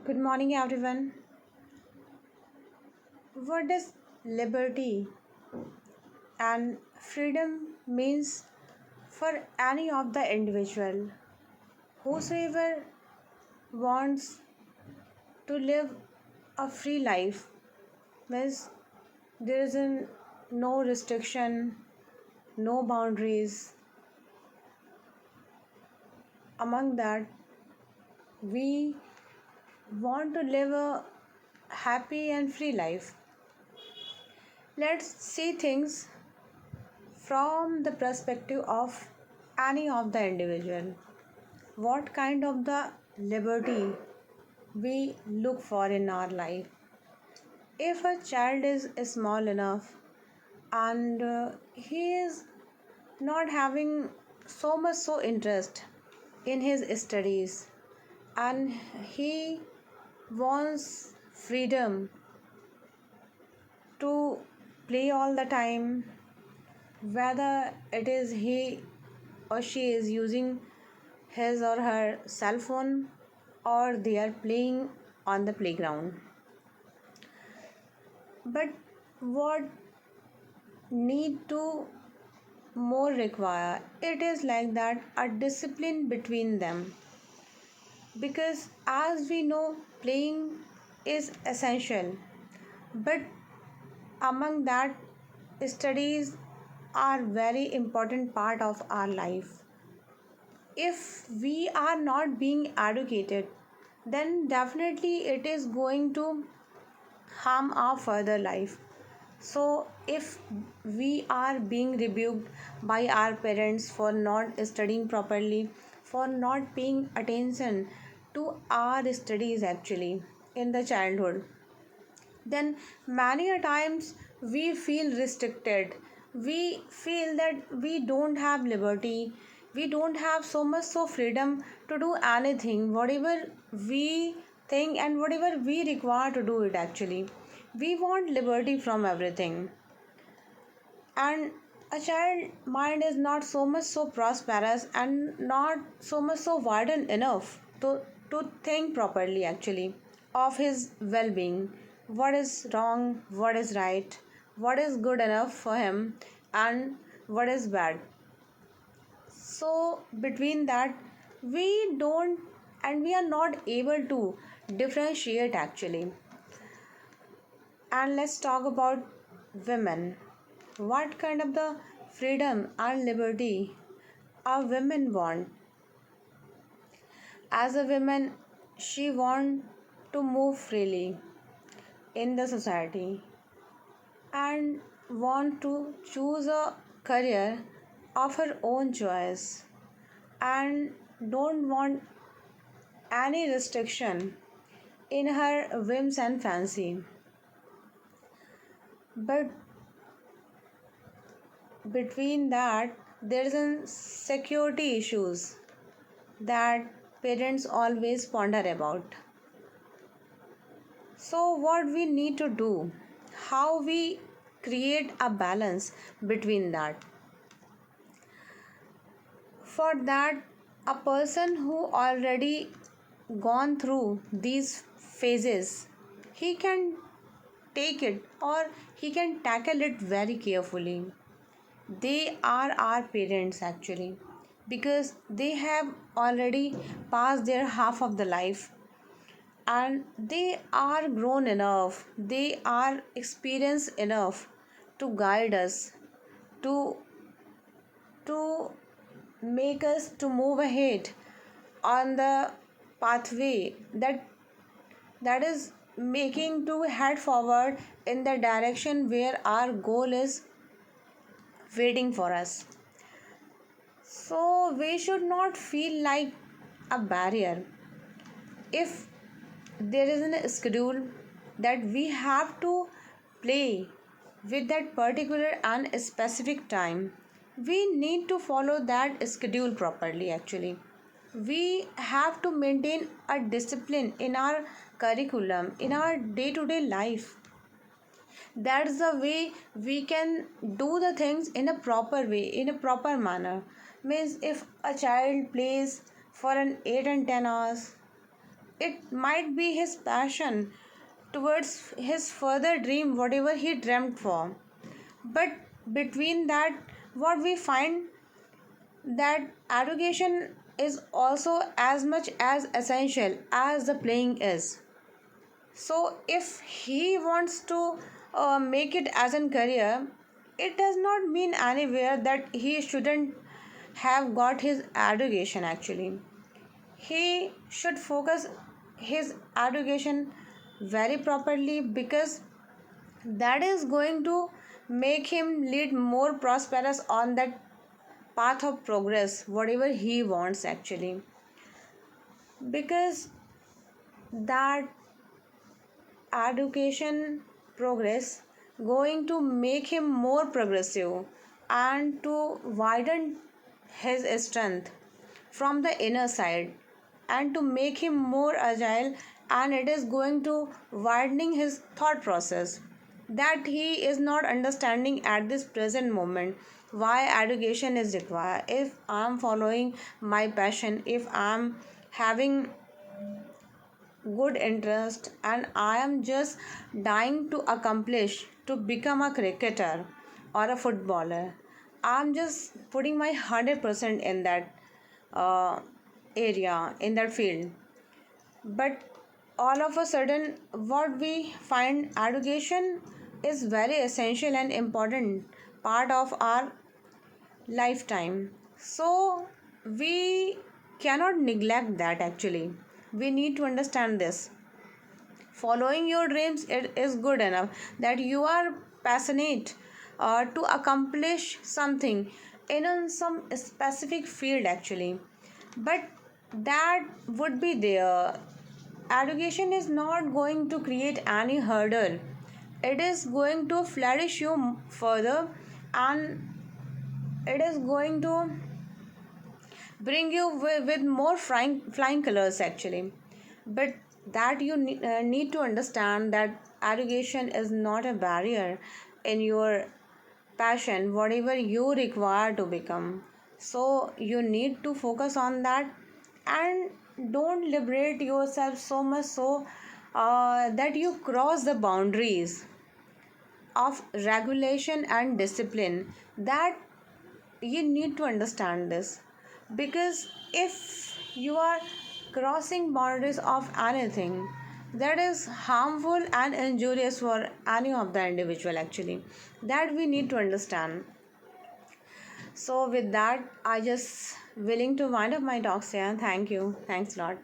Good morning, everyone. What does liberty and freedom means for any of the individual whosoever wants to live a free life means there is no restriction, no boundaries. Among that, we want to live a happy and free life. Let's see things from the perspective of any of the individual. What kind of the liberty we look for in our life? If a child is small enough and he is not having so much so interest in his studies and he wants freedom to play all the time, whether it is he or she is using his or her cell phone or they are playing on the playground. But what need to more require it is like that a discipline between them, because as we know playing is essential, but among that studies are very important part of our life. If we are not being educated, then definitely it is going to harm our further life. So if we are being rebuked by our parents for not studying properly, for not paying attention to our studies actually in the childhood, then many a times we feel restricted. We feel that we don't have liberty, we don't have so much so freedom to do anything whatever we think and whatever we require to do it actually. We want liberty from everything, and a child mind is not so much so prosperous and not so much so widened enough to think properly actually of his well-being, what is wrong, what is right, what is good enough for him and what is bad. So between that we don't, and we are not able to differentiate actually. And let's talk about women. What kind of the freedom and liberty a woman want? As a woman, she want to move freely in the society and want to choose a career of her own choice and don't want any restriction in her whims and fancy. But between that there is a security issues that parents always ponder about. So what we need to do, how we create a balance between that? For that, a person who already gone through these phases, he can take it or he can tackle it very carefully. They are our parents actually, because they have already passed their half of the life and they are grown enough, they are experienced enough to guide us, to to make us to move ahead on the pathway that is making to head forward in the direction where our goal is waiting for us. So we should not feel like a barrier. If there is a schedule that we have to play with that particular and specific time, we need to follow that schedule properly actually. We have to maintain a discipline in our curriculum, in our day to day life. That's the way we can do the things in a proper way, in a proper manner. Means if a child plays for an 8 and 10 hours, it might be his passion towards his further dream, whatever he dreamt for. But between that, what we find that education is also as much as essential as the playing is. So if he wants to make it as a career, it does not mean anywhere that he shouldn't have got his education actually. He should focus his education very properly, because that is going to make him lead more prosperous on that path of progress whatever he wants actually, because that education progress going to make him more progressive and to widen his strength from the inner side, and to make him more agile, and it is going to widening his thought process that he is not understanding at this present moment why education is required. If I am following my passion, if I am having good interest and I am just dying to accomplish to become a cricketer or a footballer, I'm just putting my 100% in that uh, area, in that field. But all of a sudden, what we find education is very essential and important part of our lifetime. So we cannot neglect that actually. We need to understand this. Following your dreams, it is good enough that you are passionate to accomplish something in some specific field actually, but that would be there. Education is not going to create any hurdle, it is going to flourish you further, and it is going to bring you with more flying colors actually. But that you need to understand that education is not a barrier in your passion whatever you require to become. So you need to focus on that, and don't liberate yourself so much so that you cross the boundaries of regulation and discipline. That you need to understand this, because if you are crossing boundaries of anything, that is harmful and injurious for any of the individual actually, that we need to understand. So with that, I just willing to wind up my talks here. Thank you, thanks a lot.